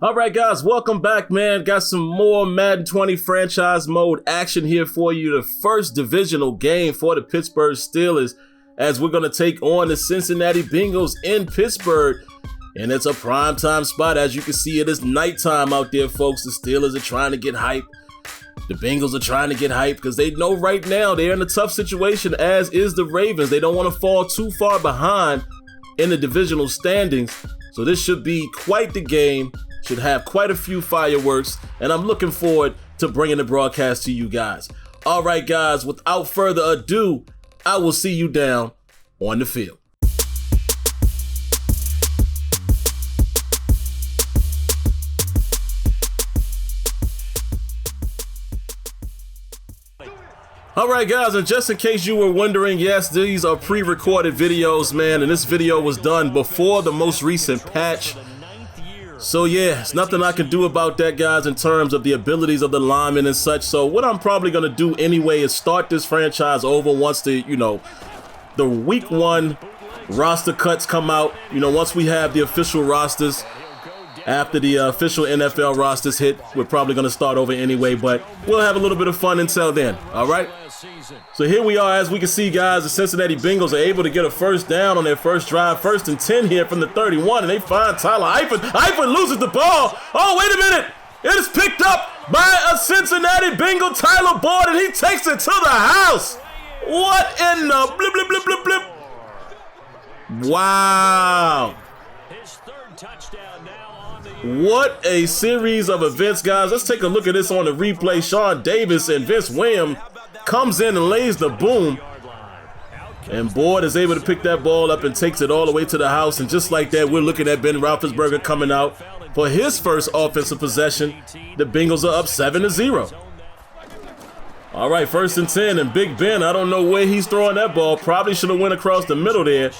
All right, guys, welcome back, man. Got some more Madden 20 franchise mode action here for you. The first divisional game for the Pittsburgh Steelers as we're going to take on the Cincinnati Bengals in Pittsburgh. And it's a primetime spot. As you can see, it is nighttime out there, folks. The Steelers are trying to get hype. The Bengals are trying to get hype because they know right now they're in a tough situation, as is the Ravens. They don't want to fall too far behind in the divisional standings. So this should be quite the game. Should have quite a few fireworks, and I'm looking forward to bringing the broadcast to you guys. All right, guys, without further ado, I will see you down on the field. All right, guys, and just in case you were wondering, yes, these are pre-recorded videos, man, and this video was done before the most recent patch. So yeah, there's nothing I can do about that, guys, in terms of the abilities of the linemen and such. So what I'm probably going to do anyway is start this franchise over once the week 1 roster cuts come out. Once we have the official rosters, after the official NFL rosters hit, we're probably going to start over anyway, but we'll have a little bit of fun until then, all right? So here we are. As we can see, guys, the Cincinnati Bengals are able to get a first down on their first drive, 1st and 10 here from the 31, and they find Tyler Eifert. Eifert loses the ball. Oh, wait a minute. It is picked up by a Cincinnati Bengal, Tyler Boyd, and he takes it to the house. What in the blip, blip, blip, blip, blip. Wow. His third touchdown now on the What a series of events, guys. Let's take a look at this on the replay. Sean Davis and Vince Williams comes in and lays the boom. And Boyd is able to pick that ball up and takes it all the way to the house. And just like that, we're looking at Ben Roethlisberger coming out for his first offensive possession. The Bengals are up 7-0. All right, 1st and 10, and Big Ben, I don't know where he's throwing that ball. Probably should have went across the middle there.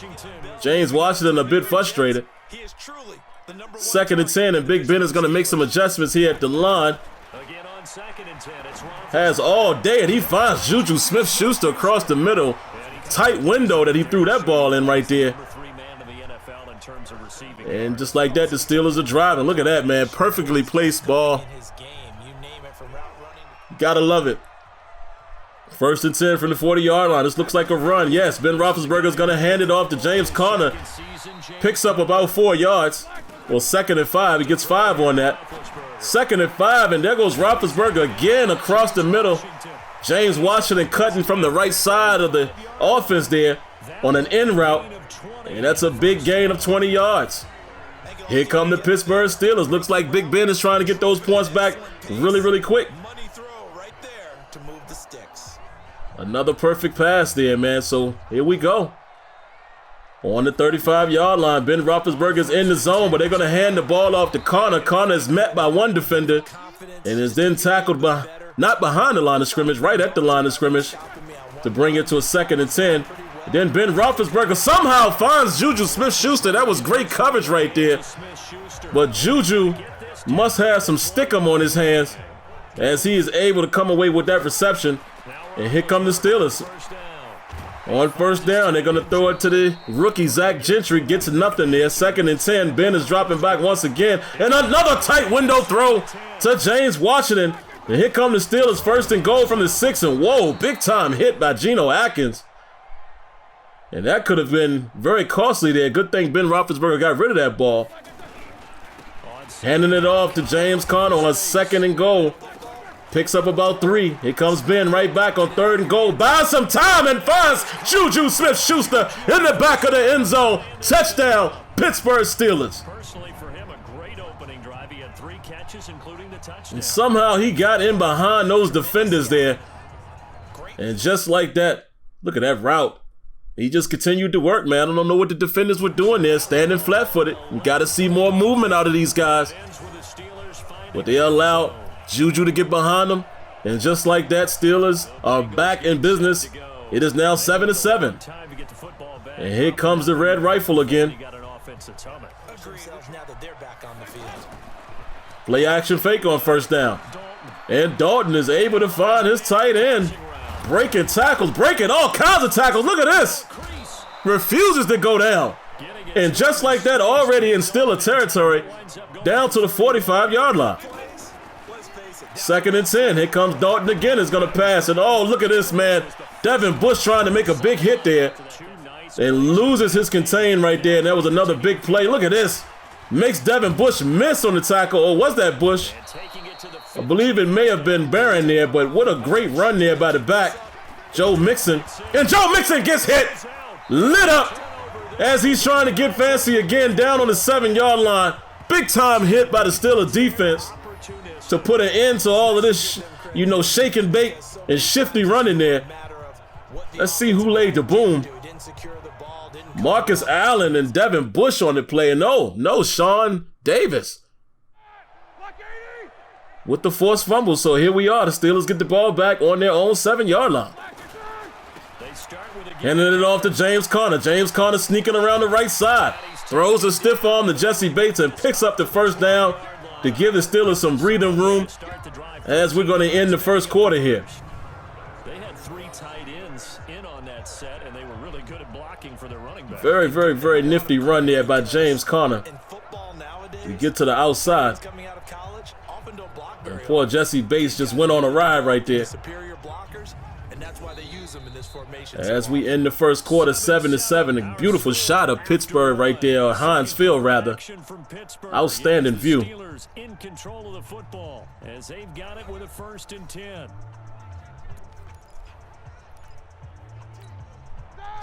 James Washington a bit frustrated. 2nd and 10, and Big Ben is going to make some adjustments here at the line. Has all day, and he finds Juju Smith-Schuster across the middle. Tight window that he threw that ball in right there. And just like that, the Steelers are driving. Look at that, man. Perfectly placed ball. Gotta love it. 1st and 10 from the 40-yard line. This looks like a run. Yes, Ben Roethlisberger is going to hand it off to James Conner. Picks up about 4 yards. Well, 2nd and 5. He gets 5 on that. 2nd and 5, and there goes Roethlisberger again across the middle. James Washington cutting from the right side of the offense there on an in route. And that's a big gain of 20 yards. Here come the Pittsburgh Steelers. Looks like Big Ben is trying to get those points back really, really quick. Another perfect pass there, man. So here we go. On the 35-yard line, Ben Roethlisberger is in the zone, but they're going to hand the ball off to Conner. Conner is met by one defender and is then tackled by, not behind the line of scrimmage, right at the line of scrimmage to bring it to a 2nd and 10. Then Ben Roethlisberger somehow finds Juju Smith-Schuster. That was great coverage right there. But Juju must have some stickum on his hands as he is able to come away with that reception. And here come the Steelers. On 1st down, they're going to throw it to the rookie, Zach Gentry. Gets nothing there. 2nd and 10. Ben is dropping back once again. And another tight window throw to James Washington. And here come the Steelers, 1st and goal from the 6. And whoa, big time hit by Geno Atkins. And that could have been very costly there. Good thing Ben Roethlisberger got rid of that ball. Handing it off to James Conner on 2nd and goal. Picks up about 3. Here comes Ben right back on 3rd and goal. Buys some time and finds Juju Smith-Schuster in the back of the end zone. Touchdown, Pittsburgh Steelers. personally for him, a great opening drive. He had 3 catches, including the touchdown. And somehow he got in behind those defenders there. And just like that, look at that route. He just continued to work, man. I don't know what the defenders were doing there, standing flat-footed. You got to see more movement out of these guys. But they allowed Juju to get behind them. And just like that, Steelers are back in business. It is now 7-7. And here comes the red rifle again. Play action fake on 1st down. And Dalton is able to find his tight end. Breaking tackles, breaking all kinds of tackles. Look at this. Refuses to go down. And just like that, already in Steeler territory, down to the 45-yard line. 2nd and 10. Here comes Dalton again. Is going to pass. And oh, look at this, man. Devin Bush trying to make a big hit there. And loses his contain right there. And that was another big play. Look at this. Makes Devin Bush miss on the tackle. Or was that Bush? I believe it may have been Barron there. But what a great run there by the back. Joe Mixon. And Joe Mixon gets hit. Lit up as he's trying to get fancy again down on the 7-yard line. Big time hit by the Steelers defense to put an end to all of this, shake and bake and shifty running there. Let's see who laid the boom. Marcus Allen and Devin Bush on the play. And no, Sean Davis with the forced fumble. So here we are. The Steelers get the ball back on their own 7-yard line. Handing it off to James Conner. James Conner sneaking around the right side. Throws a stiff arm to Jesse Bates and picks up the first down to give the Steelers some breathing room as we're going to end the first quarter here. They had 3 tight ends in on that set, and they were really good at blocking for their running back. Very, very, very nifty run there by James Conner. We get to the outside. And poor Jesse Bates just went on a ride right there. As we end the first quarter, 7-7. A beautiful shot of Pittsburgh right there, or Heinz Field rather. Outstanding view. Steelers in control of the football as they've got it with a 1st and 10.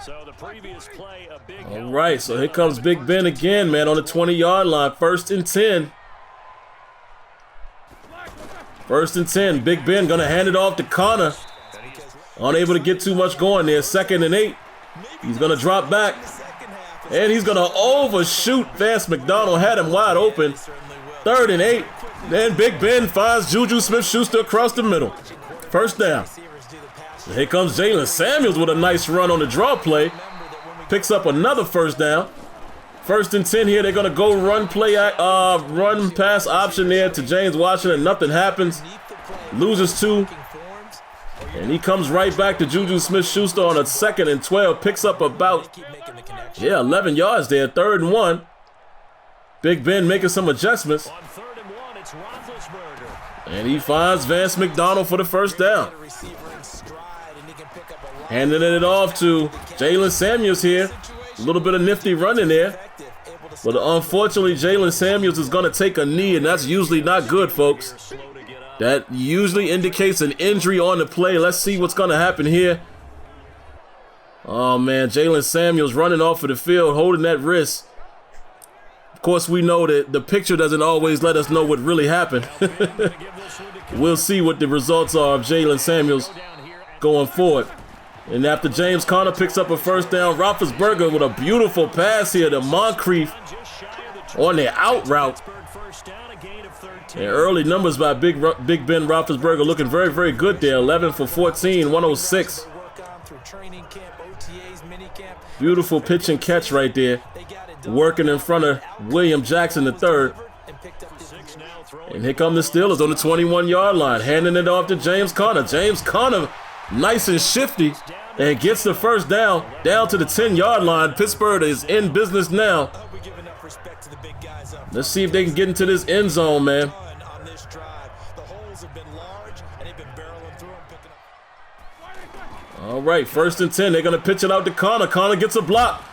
So the previous play, a big all right, so here comes Big Ben again, man, on the 20-yard line. 1st and 10. 1st and 10. Big Ben going to hand it off to Conner. Unable to get too much going there. 2nd and 8. He's going to drop back. And he's going to overshoot. Vance McDonald had him wide open. 3rd and 8. Then Big Ben finds Juju Smith-Schuster across the middle. 1st down. And here comes Jalen Samuels with a nice run on the draw play. Picks up another 1st down. 1st and 10 here. They're going to go run pass option there to James Washington. Nothing happens. Loses 2. And he comes right back to Juju Smith-Schuster on a 2nd and 12. Picks up about, 11 yards there. 3rd and 1. Big Ben making some adjustments. And he finds Vance McDonald for the 1st down. Handing it off to Jalen Samuels here. A little bit of nifty running there. But unfortunately, Jalen Samuels is going to take a knee, and that's usually not good, folks. That usually indicates an injury on the play. Let's see what's going to happen here. Oh, man, Jalen Samuels running off of the field, holding that wrist. Of course, we know that the picture doesn't always let us know what really happened. We'll see what the results are of Jalen Samuels going forward. And after James Conner picks up a 1st down, Roethlisberger with a beautiful pass here to Moncrief on the out route. And early numbers by Big Ben Roethlisberger looking very, very good there. 11 for 14, 106. Beautiful pitch and catch right there. Working in front of William Jackson III. And here come the Steelers on the 21-yard line, handing it off to James Conner. James Conner, nice and shifty, and gets the 1st down to the 10-yard line. Pittsburgh is in business now. Let's see if they can get into this end zone, man. All right, 1st and 10. They're going to pitch it out to Conner. Conner gets a block.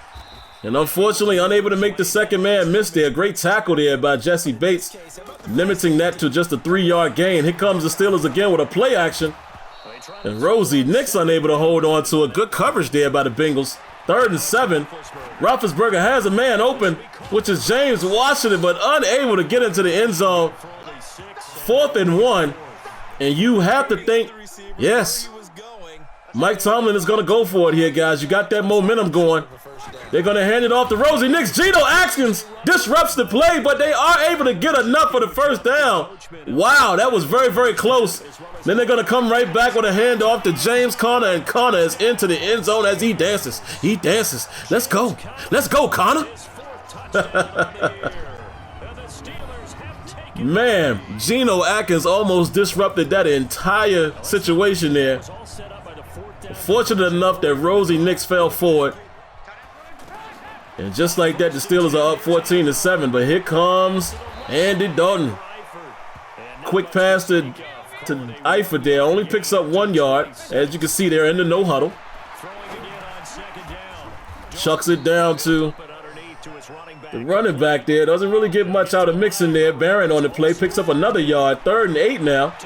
And unfortunately, unable to make the 2nd man miss there. Great tackle there by Jesse Bates, limiting that to just a 3-yard gain. Here comes the Steelers again with a play action. And Rosie Nix unable to hold on to a good coverage there by the Bengals. 3rd and 7. Roethlisberger has a man open, which is James Washington, but unable to get into the end zone. 4th and 1. And you have to think, yes, Mike Tomlin is going to go for it here, guys. You got that momentum going. They're going to hand it off to Rosie Nix. Geno Atkins disrupts the play, but they are able to get enough for the 1st down. Wow, that was very, very close. Then they're going to come right back with a handoff to James Conner, and Conner is into the end zone as he dances. He dances. Let's go. Let's go, Conner. Man, Geno Atkins almost disrupted that entire situation there. Fortunate enough that Rosie Nix fell forward. And just like that, the Steelers are up 14-7. But here comes Andy Dalton. Quick pass to Eifert there. Only picks up 1 yard. As you can see, they're in the no huddle. Chucks it down to the running back there. Doesn't really get much out of Mixon there. Barron on the play. Picks up another yard. 3rd and 8 now.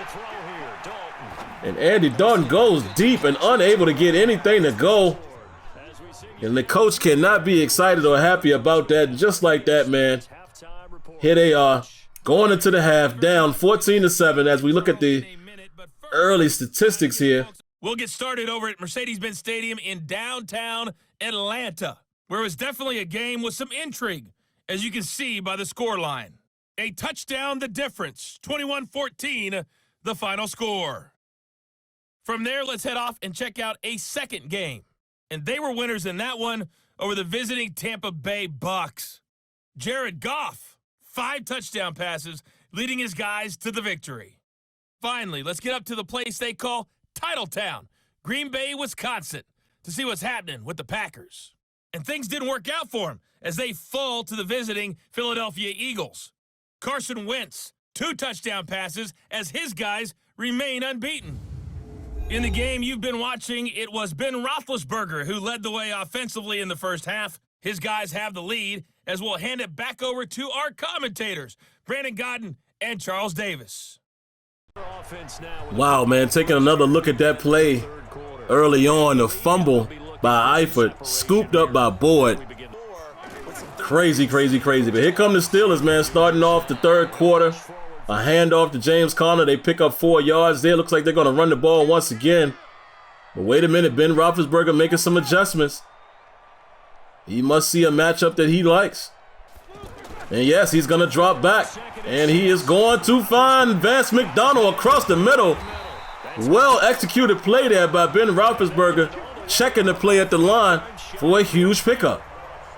And Andy Dalton goes deep and unable to get anything to go. And the coach cannot be excited or happy about that. Just like that, man. Here they are, going into the half, down 14-7 as we look at the early statistics here. We'll get started over at Mercedes-Benz Stadium in downtown Atlanta, where it was definitely a game with some intrigue, as you can see by the scoreline. A touchdown the difference, 21-14, the final score. From there, let's head off and check out a second game. And they were winners in that one over the visiting Tampa Bay Bucks. Jared Goff, 5 touchdown passes, leading his guys to the victory. Finally, let's get up to the place they call Titletown, Green Bay, Wisconsin, to see what's happening with the Packers. And things didn't work out for them as they fall to the visiting Philadelphia Eagles. Carson Wentz, 2 touchdown passes as his guys remain unbeaten. In the game you've been watching, it was Ben Roethlisberger who led the way offensively in the first half. His guys have the lead as we'll hand it back over to our commentators, Brandon Godden and Charles Davis. Wow, man, taking another look at that play early on, a fumble by Eifert, scooped up by Boyd. Crazy, crazy, crazy. But here come the Steelers, man, starting off the 3rd quarter. A handoff to James Conner. They pick up 4 yards there. Looks like they're going to run the ball once again. But wait a minute, Ben Roethlisberger making some adjustments. He must see a matchup that he likes. And yes, he's going to drop back. And he is going to find Vance McDonald across the middle. Well executed play there by Ben Roethlisberger, checking the play at the line for a huge pickup.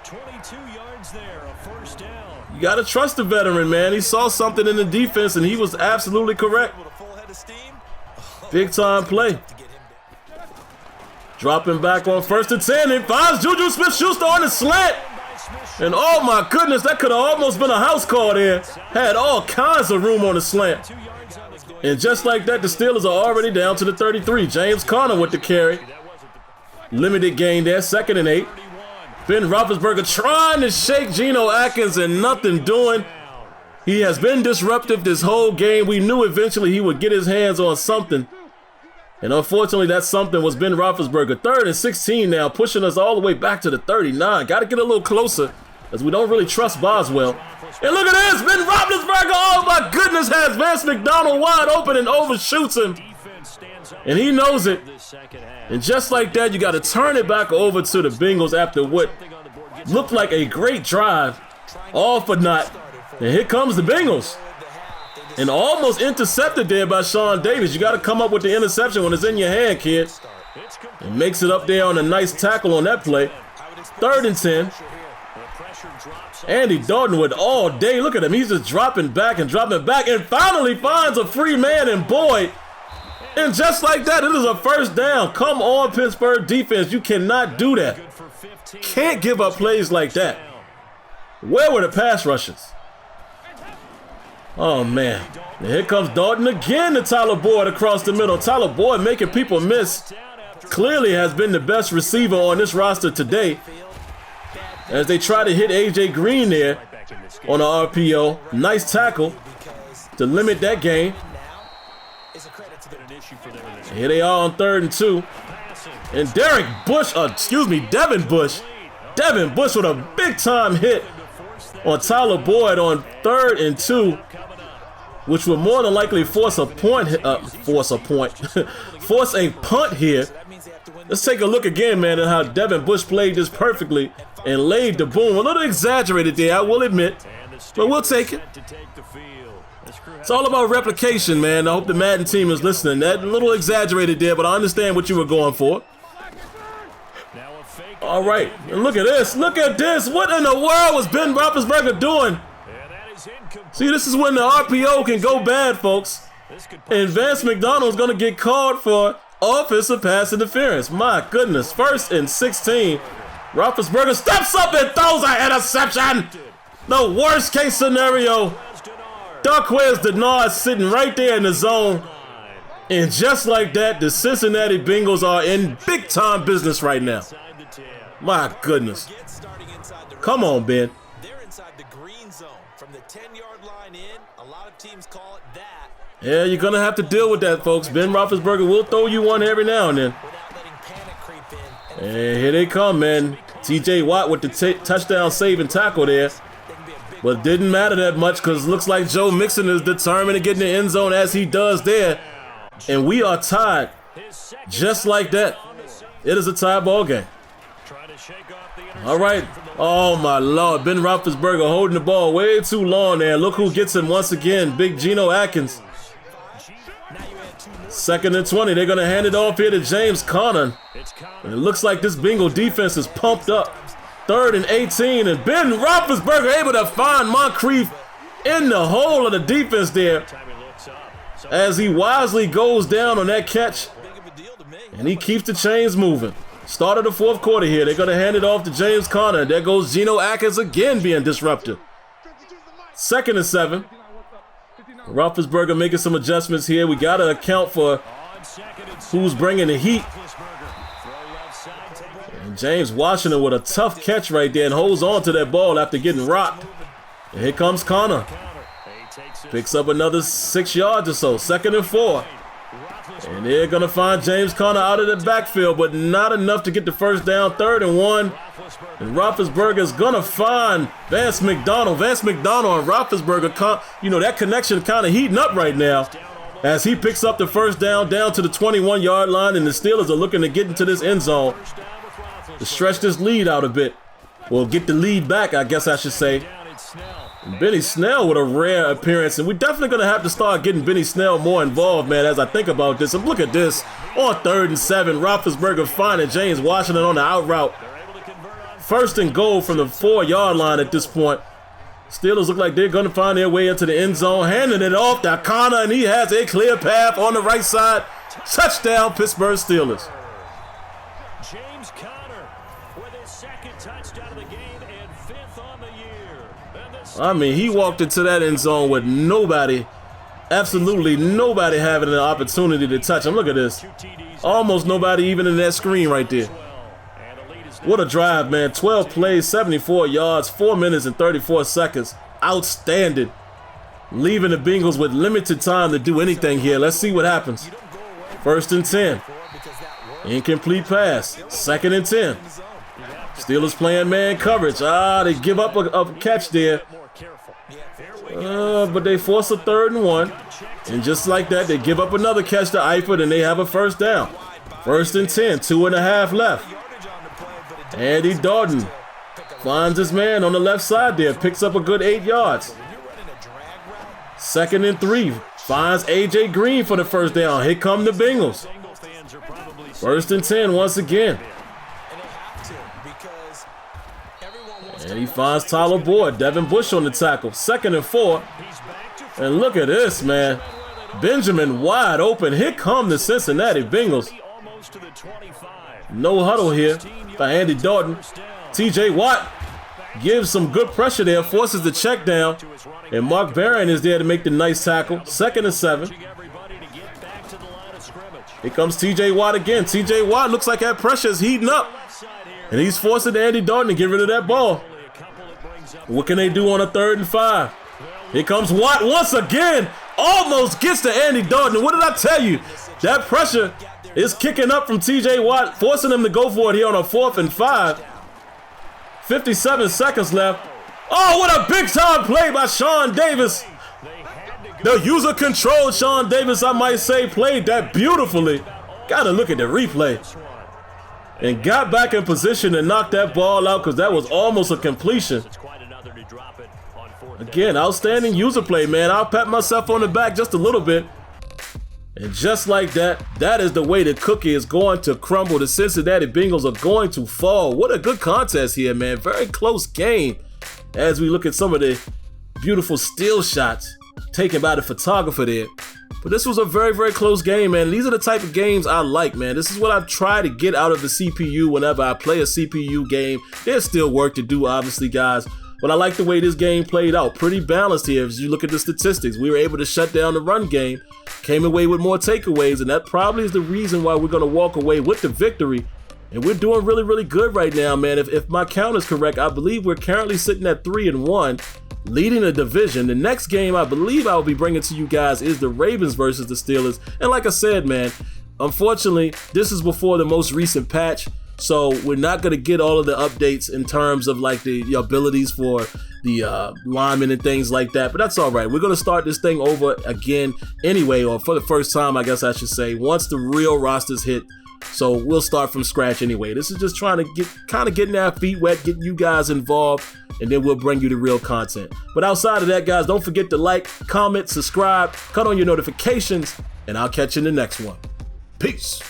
22 yards there, a first down. You got to trust the veteran, man. He saw something in the defense, and he was absolutely correct. Big time play. Dropping back on 1st and 10. It finds Juju Smith-Schuster on the slant. And oh my goodness, that could have almost been a house call there. Had all kinds of room on the slant. And just like that, the Steelers are already down to the 33. James Conner with the carry. Limited gain there, 2nd and 8. Ben Roethlisberger trying to shake Geno Atkins and nothing doing. He has been disruptive this whole game. We knew eventually he would get his hands on something. And unfortunately, that something was Ben Roethlisberger. 3rd and 16 now, pushing us all the way back to the 39. Got to get a little closer as we don't really trust Boswell. And look at this, Ben Roethlisberger, oh my goodness, has Vance McDonald wide open and overshoots him. And he knows it. And just like that, you got to turn it back over to the Bengals after what looked like a great drive. All for naught. And here comes the Bengals. And almost intercepted there by Sean Davis. You got to come up with the interception when it's in your hand, kid. And makes it up there on a nice tackle on that play. 3rd and 10. Andy Dalton with all day. Look at him. He's just dropping back and finally finds a free man in Boyd. And just like that, it is a first down. Come on, Pittsburgh defense. You cannot do that. Can't give up plays like that. Where were the pass rushers? Oh, man. And here comes Dalton again to Tyler Boyd across the middle. Tyler Boyd making people miss. Clearly has been the best receiver on this roster today. As they try to hit A.J. Green there on the RPO. Nice tackle to limit that gain. Here they are on 3rd and 2. And Devin Bush. Devin Bush with a big-time hit on Tyler Boyd on 3rd and 2, which will more than likely force a punt here. Let's take a look again, man, at how Devin Bush played this perfectly and laid the boom. A little exaggerated there, I will admit, but we'll take it. It's all about replication, man. I hope the Madden team is listening. That a little exaggerated there, but I understand what you were going for. All right, and look at this. Look at this. What in the world was Ben Roethlisberger doing? See, this is when the RPO can go bad, folks. And Vance McDonald's going to get called for offensive pass interference. My goodness. 1st and 16. Roethlisberger steps up and throws an interception. The worst case scenario. Darquez Denard sitting right there in the zone. And just like that, the Cincinnati Bengals are in big time business right now. My goodness. Come on, Ben. They're inside the green zone from the 10-yard line in. A lot of teams call it that. Yeah, you're going to have to deal with that, folks. Ben Roethlisberger will throw you one every now and then. Without letting panic creep in. And here they come, man. TJ Watt with the touchdown saving tackle there. But it didn't matter that much because it looks like Joe Mixon is determined to get in the end zone as he does there. And we are tied just like that. It is a tie ball game. All right. Oh, my Lord. Ben Roethlisberger holding the ball way too long there. Look who gets him once again. Big Geno Atkins. 2nd and 20. They're going to hand it off here to James Conner. And it looks like this Bengal defense is pumped up. 3rd and 18. And Ben Roethlisberger able to find Moncrief in the hole of the defense there as he wisely goes down on that catch. And he keeps the chains moving. Start of the 4th quarter here. They're going to hand it off to James Conner. There goes Geno Atkins again being disrupted. 2nd and 7. Roethlisberger making some adjustments here. We got to account for who's bringing the heat. And James Washington with a tough catch right there and holds on to that ball after getting rocked. And here comes Conner. Picks up another 6 yards or so. 2nd and 4. And they're going to find James Conner out of the backfield, but not enough to get the first down. 3rd and 1. And Roethlisberger is going to find Vance McDonald. Vance McDonald and Roethlisberger, that connection kind of heating up right now as he picks up the first down to the 21-yard line, and the Steelers are looking to get into this end zone to stretch this lead out a bit. Well, get the lead back, I guess I should say. And Benny Snell with a rare appearance, and we're definitely going to have to start getting Benny Snell more involved, man, as I think about this. And look at this. On 3rd and 7, Roethlisberger finding James Washington on the out route. 1st and goal from the 4-yard line at this point. Steelers look like they're going to find their way into the end zone, handing it off to Conner, and he has a clear path on the right side. Touchdown, Pittsburgh Steelers. James Conner with his 2nd touchdown of the game and 5th on the year. I mean, he walked into that end zone with nobody, absolutely nobody having an opportunity to touch him. Look at this. Almost nobody even in that screen right there. What a drive, man. 12 plays, 74 yards, 4 minutes and 34 seconds. Outstanding. Leaving the Bengals with limited time to do anything here. Let's see what happens. 1st and 10. Incomplete pass. 2nd and 10. Steelers playing man coverage. They give up a catch there. But they force a 3rd and 1. And just like that, they give up another catch to Eifert, and they have a first down. 1st and 10, 2.5 left. Andy Dalton finds his man on the left side there, picks up a good 8 yards. 2nd and 3, finds A.J. Green for the first down. Here come the Bengals. 1st and 10 once again. And he finds Tyler Boyd, Devin Bush on the tackle. 2nd and 4. And look at this, man. Benjamin wide open. Here come the Cincinnati Bengals. No huddle here by Andy Dalton. TJ Watt gives some good pressure there, forces the check down. And Mark Barron is there to make the nice tackle. 2nd and 7. Here comes TJ Watt again. TJ Watt looks like that pressure is heating up. And he's forcing Andy Dalton to get rid of that ball. What can they do on a 3rd and 5? Here comes Watt once again. Almost gets to Andy Dalton. What did I tell you? That pressure is kicking up from TJ Watt, forcing him to go for it here on a 4th and 5. 57 seconds left. Oh, what a big-time play by Sean Davis. The user-controlled Sean Davis, I might say, played that beautifully. Got to look at the replay. And got back in position and knocked that ball out because that was almost a completion. Again, outstanding user play, man. I'll pat myself on the back just a little bit. And just like that, that is the way the cookie is going to crumble. The Cincinnati Bengals are going to fall. What a good contest here, man. Very close game as we look at some of the beautiful still shots taken by the photographer there. But this was a very, very close game, man. These are the type of games I like, man. This is what I try to get out of the CPU whenever I play a CPU game. There's still work to do, obviously, guys. But I like the way this game played out. Pretty balanced here as you look at the statistics. We were able to shut down the run game, came away with more takeaways, and that probably is the reason why we're going to walk away with the victory. And we're doing really, really good right now, man. If my count is correct, I believe we're currently sitting at 3-1, leading the division. The next game I believe I will be bringing to you guys is the Ravens versus the Steelers. And like I said, man, unfortunately, this is before the most recent patch. So we're not going to get all of the updates in terms of like the abilities for the linemen and things like that. But that's all right. We're going to start this thing over again anyway, or for the first time, I guess I should say, once the real rosters hit. So we'll start from scratch anyway. This is just trying to getting our feet wet, getting you guys involved, and then we'll bring you the real content. But outside of that, guys, don't forget to like, comment, subscribe, cut on your notifications, and I'll catch you in the next one. Peace.